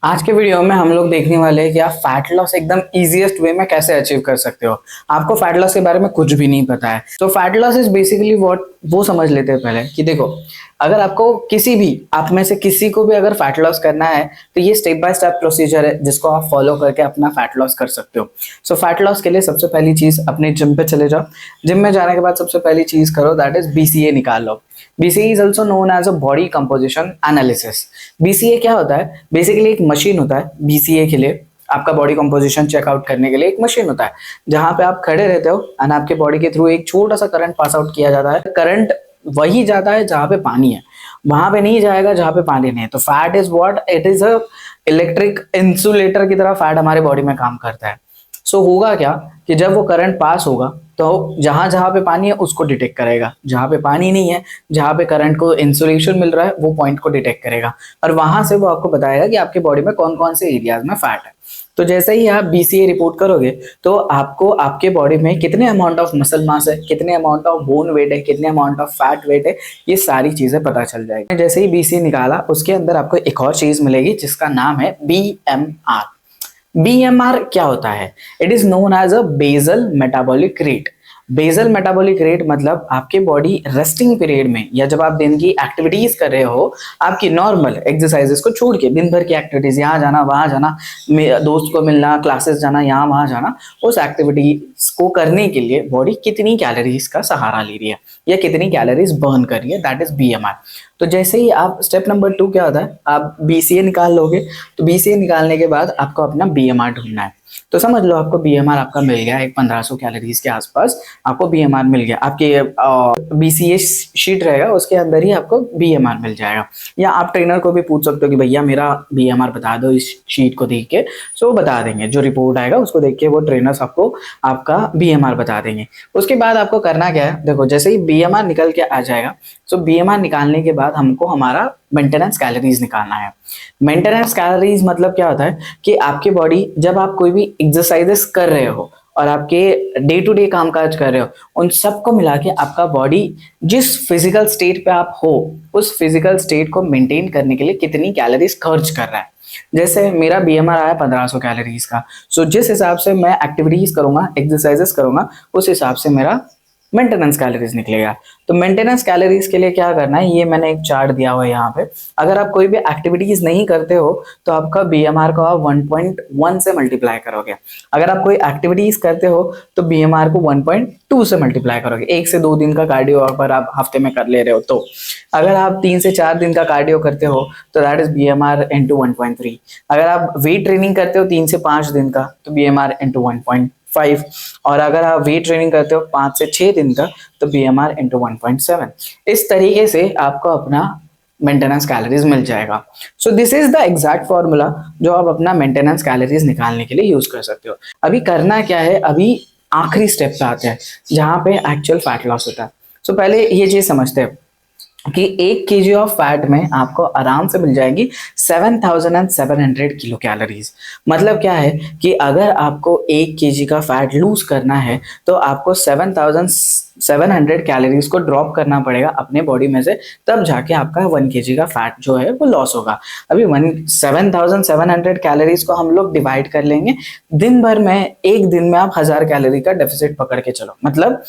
आज के वीडियो में हम लोग देखने वाले हैं कि आप फैट लॉस एकदम इजीएस्ट वे में कैसे अचीव कर सकते हो। आपको फैट लॉस के बारे में कुछ भी नहीं पता है तो fat loss is basically what वो समझ लेते हैं पहले कि देखो, अगर आपको किसी भी आप में से किसी को भी अगर फैट लॉस करना है तो ये स्टेप बाय स्टेप प्रोसीजर है जिसको आप फॉलो करके अपना फैट लॉस कर सकते हो। सो फैट लॉस के लिए सबसे पहली चीज अपने जिम पे चले जाओ। जिम में जाने के बाद सबसे पहली चीज करो दैट इज बीसीए निकाल लो। BCA is also known as a body composition analysis. BCA क्या होता है? बेसिकली एक मशीन होता है बीसीए के लिए, आपका बॉडी कंपोजिशन चेकआउट करने के लिए एक मशीन होता है जहां पे आप खड़े रहते हो एंड आपके बॉडी के थ्रू एक छोटा सा करंट पास आउट किया जाता है। करंट वही जाता है जहां पे पानी है, वहां पे नहीं जाएगा जहां पे पानी नहीं है। तो fat is what it is a electric insulator की तरह फैट हमारे बॉडी में काम करता है। सो होगा क्या कि जब वो करंट पास होगा तो जहां जहां पे पानी है उसको डिटेक्ट करेगा, जहां पे पानी नहीं है, जहां पे करंट को इंसुलेशन मिल रहा है वो पॉइंट को डिटेक्ट करेगा और वहां से वो आपको बताएगा कि आपके बॉडी में कौन कौन से एरियाज में फैट है। तो जैसे ही आप बीसीए रिपोर्ट करोगे तो आपको आपके बॉडी में कितने अमाउंट ऑफ मसल मास है, कितने अमाउंट ऑफ बोन वेट है, कितने अमाउंट ऑफ फैट वेट है, ये सारी चीजें पता चल जाएगी। जैसे ही बीसीए निकाला उसके अंदर आपको एक और चीज मिलेगी जिसका नाम है बीएमआर। बीएमआर क्या होता है? It is known as a basal metabolic rate. Basal metabolic rate मतलब आपके बॉडी रेस्टिंग पीरियड में या जब आप दिन की एक्टिविटीज कर रहे हो, आपकी नॉर्मल एक्सरसाइजेस को छोड़ के दिन भर की एक्टिविटीज, यहाँ जाना वहां जाना, दोस्त को मिलना, क्लासेस जाना, यहाँ वहां जाना, उस एक्टिविटीज को करने के लिए बॉडी कितनी कैलोरीज का सहारा ले रही है या कितनी कैलोरीज बर्न कर रही है, दैट इज बीएमआर। तो जैसे ही आप स्टेप नंबर 2 क्या होता है, आप बीसीए निकाल लोगे। तो बीसीए निकालने के बाद आपको अपना बीएमआर ढूंढना है। तो समझ लो आपको बीएमआर आपका मिल गया एक 1500 कैलोरीज के आसपास आपको बीएमआर मिल गया। आपके बीसीए शीट रहेगा उसके अंदर ही आपको बीएमआर मिल जाएगा। या आप ट्रेनर को भी पूछ सकते हो कि भैया मेरा बीएमआर बता दो इस शीट को देख के। सो वो बता देंगे, जो रिपोर्ट आएगा उसको देख के वो ट्रेनर्स आपको आपका बीएमआर बता देंगे। उसके बाद आपको करना क्या है, देखो जैसे ही बीएमआर निकल के आ जाएगा, सो बीएमआर निकालने के बाद हमको हमारा मेंटेनेंस कैलोरीज निकालना है। मेंटेनेंस कैलोरीज मतलब क्या होता है कि आपकी बॉडी जब आप कोई भी एक्सरसाइजेस कर रहे हो और आपके डे टू डे कामकाज कर रहे हो, उन सबको मिला के आपका बॉडी जिस फिजिकल स्टेट पे आप हो उस फिजिकल स्टेट को मेंटेन करने के लिए कितनी कैलोरीज खर्च कर रहा है। जैसे मेरा बीएमआर आया 1500 कैलोरीज का, सो जिस हिसाब से मैं एक्टिविटीज करूंगा, एक्सरसाइजेस करूंगा, उस हिसाब से मेरा मेंटेनेंस कैलोरीज निकलेगा। तो मेंटेनेंस कैलोरीज के लिए क्या करना है, ये मैंने एक चार्ट दिया हुआ है यहाँ पे। अगर आप कोई भी एक्टिविटीज नहीं करते हो तो आपका बीएमआर को आप 1.1 से मल्टीप्लाई करोगे। अगर आप कोई एक्टिविटीज करते हो तो बीएमआर को 1.2 से मल्टीप्लाई करोगे। 1 से 2 दिन का कार्डियो अगर आप हफ्ते में कर ले रहे हो तो, अगर आप 3 से 4 दिन का कार्डियो करते हो तो दैट इज बीएमआर इंटू 1.3। अगर आप वेट ट्रेनिंग करते हो 3 से 5 दिन का तो बीएमआर इंटू 1.5। और अगर आप वेट ट्रेनिंग करते हो 5 से 6 दिन का तो बीएमआर इंटू 1.7। इस तरीके से आपको अपना मेंटेनेंस कैलोरीज मिल जाएगा। So this is the exact formula जो आप अपना मेंटेनेंस कैलोरीज निकालने के लिए यूज कर सकते हो। अभी करना क्या है, अभी आखिरी स्टेप पे आते हैं जहां पे एक्चुअल फैट लॉस होता है। सो पहले ये चीज समझते हैं कि 1 kg ऑफ फैट में आपको आराम से मिल जाएगी 7700 किलो कैलोरीज। मतलब क्या है कि अगर आपको 1 kg का फैट लूज करना है तो आपको 7700 कैलोरीज को ड्रॉप करना पड़ेगा अपने बॉडी में से, तब जाके आपका 1 kg का फैट जो है वो लॉस होगा। अभी 7700 कैलोरीज को हम लोग डिवाइड कर लेंगे दिन भर में। एक दिन में आप 1000 कैलोरी का डेफिसिट पकड़ के चलो, मतलब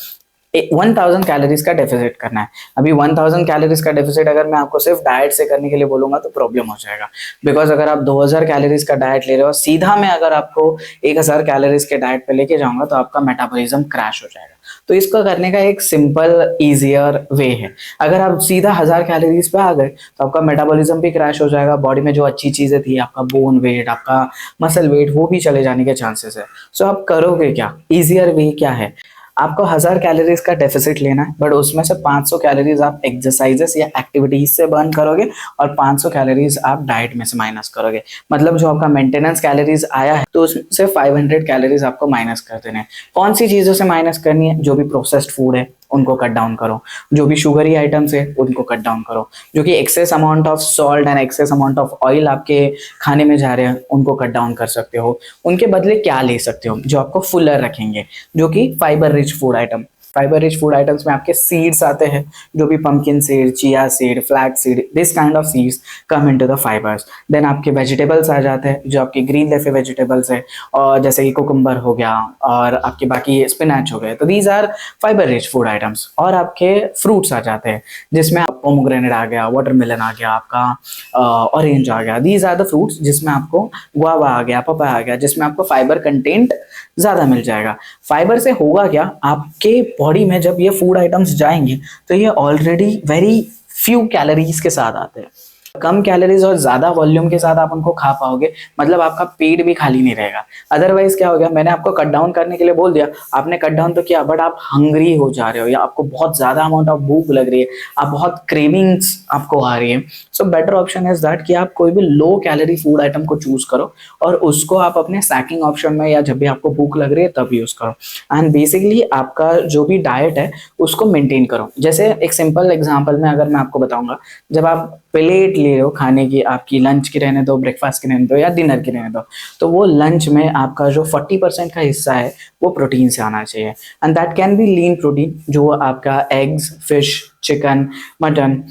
1000 कैलोरीज का डेफिसिट करना है। अभी 1000 कैलोरीज का डेफिसिट अगर मैं आपको सिर्फ डाइट से करने के लिए बोलूंगा तो प्रॉब्लम हो जाएगा। बिकॉज अगर आप 2000 कैलोरीज का डाइट ले रहे हो, सीधा मैं अगर आपको 1000 कैलोरीज के डाइट पे लेके जाऊंगा तो आपका मेटाबॉलिज्म क्रैश हो जाएगा। तो इसको करने का एक सिंपल इजियर वे है। अगर आप सीधा 1000 कैलोरीज पे आ गए तो आपका मेटाबॉलिज्म भी क्रैश हो जाएगा, बॉडी में जो अच्छी चीजें थी, आपका बोन वेट, आपका मसल वेट, वो भी चले जाने के चांसेस है। सो आप करोगे क्या, इजियर वे क्या है, आपको 1000 कैलोरीज का डेफिसिट लेना है, बट उसमें से 500 कैलोरीज आप एक्सरसाइजेस या एक्टिविटीज से बर्न करोगे और 500 कैलोरीज आप डाइट में से माइनस करोगे। मतलब जो आपका मेंटेनेंस कैलोरीज आया है तो उसमें से 500 कैलोरीज आपको माइनस कर देने हैं। कौन सी चीजों से माइनस करनी है? जो भी प्रोसेस्ड फूड है उनको कट डाउन करो, जो भी शुगरी आइटम्स है उनको कट डाउन करो, जो कि excess amount of salt and excess amount of oil आपके खाने में जा रहे हैं उनको कट डाउन कर सकते हो। उनके बदले क्या ले सकते हो जो आपको फुलर रखेंगे, जो कि fibre rich food item. Fibre rich food items में आपके सीड्स आते हैं, जो भी pumpkin seed, chia seed, flax seed, this kind of seeds come into the fibres. Then आपके वेजिटेबल्स आ जाते हैं, जो आपके ग्रीन लेफी वेजिटेबल्स है, और जैसे कि कुकुम्बर हो गया और आपके बाकी स्पिनच हो गए, तो these are fibre rich food items. और आपके फ्रूट्स आ जाते हैं, जिसमें पोमोग्रेनेट आ गया, वाटरमेलन आ गया, आपका ऑरेंज आ गया, दीज आर द फ्रूट्स जिसमें आपको गुआवा आ गया, पपाया आ गया, जिसमें आपको फाइबर कंटेंट ज्यादा मिल जाएगा। फाइबर से होगा क्या, आपके बॉडी में जब ये फूड आइटम्स जाएंगे तो ये ऑलरेडी वेरी फ्यू कैलोरीज के साथ आते हैं। कम कैलोरीज और ज्यादा वॉल्यूम के साथ आप उनको खा पाओगे, मतलब आपका पेट भी खाली नहीं रहेगा। अदरवाइज क्या हो गया, मैंने आपको कट डाउन करने के लिए बोल दिया, आपने कट डाउन तो किया, बट आप हंग्री हो जा रहे हो, या आपको बहुत ज्यादा अमाउंट ऑफ भूख लग रही है, आप बहुत क्रेविंग्स आपको आ रही है। So better option is that कि आप कोई भी लो कैलोरी फूड आइटम को चूज करो और उसको आप अपने स्नैकिंग ऑप्शन में, या जब भी आपको भूख लग रही है तब यूज करो। एंड बेसिकली आपका जो भी डाइट है उसको मेंटेन करो। जैसे एक सिंपल एग्जांपल में अगर मैं आपको बताऊंगा, जब आप प्लेट ले रहे हो खाने की, आपकी लंच की रहने दो, ब्रेकफास्ट की रहने दो, या डिनर की रहने दो, तो वो लंच में आपका जो 40% का हिस्सा है वो प्रोटीन से आना चाहिए। And that can be lean protein, जो आपका एग्स, फिश, चिकन, मटन,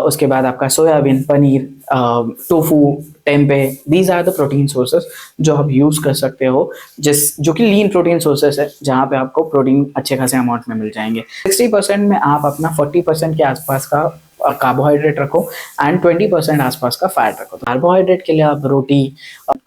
उसके बाद आपका soybean, paneer, tofu, tempeh, these are the protein sources जो आप यूज कर सकते हो, जो कि लीन प्रोटीन सोर्सेस है, जहाँ पे आपको प्रोटीन अच्छे खासे अमाउंट में मिल जाएंगे। 60% में आप अपना 40% के आसपास का कार्बोहाइड्रेट रखो एंड 20% आसपास का फैट रखो। तो कार्बोहाइड्रेट के लिए आप रोटी,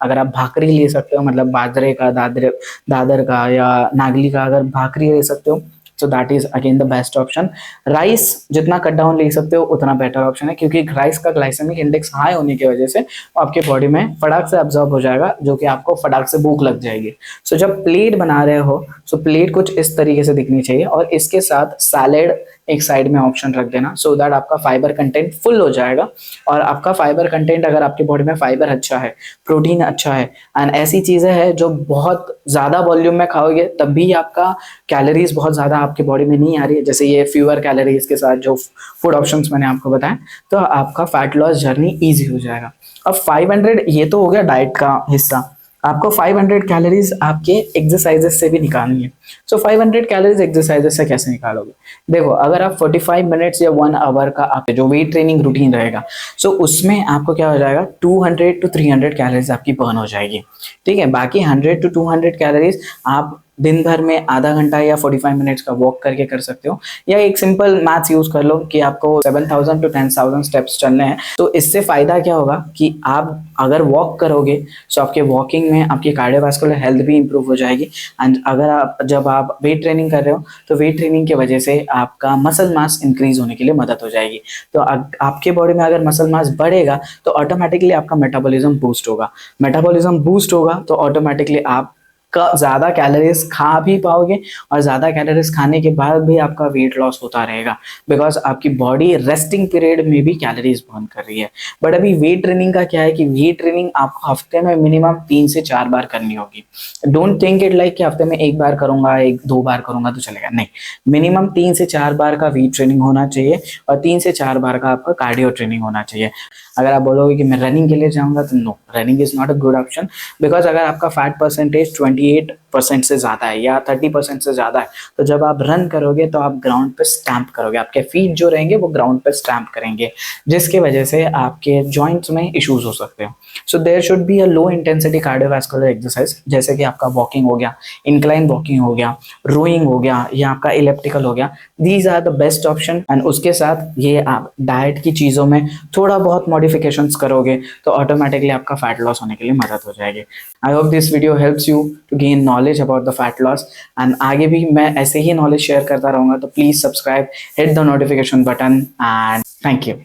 अगर आप भाकरी ले सकते हो, मतलब बाजरे का, दादर का या नागली का अगर भाकरी ले सकते हो, so that is again the best option. Rice जितना कट डाउन ले सकते हो उतना बेटर ऑप्शन है, क्योंकि राइस का ग्लाइसेमिक इंडेक्स हाई होने की वजह से आपके बॉडी में फटाक से अब्जॉर्ब हो जाएगा, जो कि आपको फटाक से भूख लग जाएगी। सो जब प्लेट बना रहे हो, सो प्लेट कुछ इस तरीके से दिखनी चाहिए, और इसके साथ सैलेड एक साइड में ऑप्शन रख देना, सो दैट आपका फाइबर कंटेंट फुल हो जाएगा। और आपका फाइबर कंटेंट, अगर आपकी बॉडी में फाइबर अच्छा है, प्रोटीन अच्छा है, एंड ऐसी चीजें हैं जो बहुत ज्यादा वॉल्यूम में खाओगे तब भी आपका कैलोरीज बहुत ज्यादा आपकी बॉडी में नहीं आ रही है, जैसे ये फ्यूअर कैलोरीज के साथ जो फूड ऑप्शंस मैंने आपको बताया, तो आपका फैट लॉस जर्नी ईजी हो जाएगा। अब 500 ये तो हो गया डाइट का हिस्सा, आपको 500 कैलोरीज आपके एक्सरसाइजेस से भी निकालनी है। सो 500 कैलोरीज एक्सरसाइजेस से कैसे निकालोगे? देखो, अगर आप 45 मिनट्स या 1 आवर का आप जो वेट ट्रेनिंग रूटीन रहेगा, सो उसमें आपको क्या हो जाएगा, 200 to 300 कैलोरीज आपकी बर्न हो जाएगी। ठीक है, बाकी 100 to 200 कैलोरीज आप दिन भर में आधा घंटा या 45 मिनट्स का वॉक करके कर सकते हो, या एक सिंपल मैथ्स यूज कर लो कि आपको 7000 to 10,000 स्टेप्स चलने हैं। तो इससे फायदा क्या होगा कि आप अगर वॉक करोगे तो आपके वॉकिंग में आपकी कार्डियोवास्कुलर हेल्थ भी इंप्रूव हो जाएगी। एंड अगर जब आप वेट ट्रेनिंग कर रहे हो तो वेट ट्रेनिंग की वजह से आपका मसल मास इंक्रीज होने के लिए मदद हो जाएगी। तो आपके बॉडी में अगर मसल मास बढ़ेगा तो ऑटोमेटिकली आपका मेटाबॉलिज्म बूस्ट होगा, मेटाबॉलिज्म बूस्ट होगा तो ऑटोमेटिकली आप ज्यादा कैलोरीज खा भी पाओगे, और ज्यादा कैलोरीज खाने के बाद भी आपका वेट लॉस होता रहेगा, बिकॉज आपकी बॉडी रेस्टिंग पीरियड में भी कैलोरीज बर्न कर रही है। बट अभी वेट ट्रेनिंग का क्या है कि वेट ट्रेनिंग आपको हफ्ते में मिनिमम 3 से 4 बार करनी होगी। डोंट थिंक इट लाइक कि हफ्ते में 1 बार करूंगा, 1-2 बार करूंगा तो चलेगा, नहीं, मिनिमम 3 से 4 बार का वेट ट्रेनिंग होना चाहिए, और 3 से 4 बार का आपका कार्डियो ट्रेनिंग होना चाहिए। अगर आप बोलोगे कि मैं रनिंग के लिए जाऊंगा, तो no, running is not a good option, because अगर आपका फैट परसेंटेज 28% से ज्यादा है या 30% से ज्यादा है, तो जब आप रन करोगे तो आप ग्राउंड पे स्टैम्प करोगे, आपके फीट जो रहेंगे वो ग्राउंड पे स्टैम्प करेंगे, जिसकी वजह से आपके जॉइंट्स में इश्यूज हो सकते हैं। So there should be a low intensity cardiovascular exercise, जैसे कि आपका वॉकिंग हो गया, इंक्लाइन वॉकिंग हो गया, रोइंग हो गया, या आपका इलेप्टिकल हो गया, these are the best option. And उसके साथ ये आप डाइट की चीजों में थोड़ा बहुत मॉडिफिकेशंस करोगे तो ऑटोमेटिकली आपका फैट लॉस होने के लिए मदद हो जाएगी। I hope this video helps you to gain knowledge about the fat loss, and आगे भी मैं ऐसे ही नॉलेज शेयर करता रहूंगा, तो please subscribe, hit the notification button, and thank you.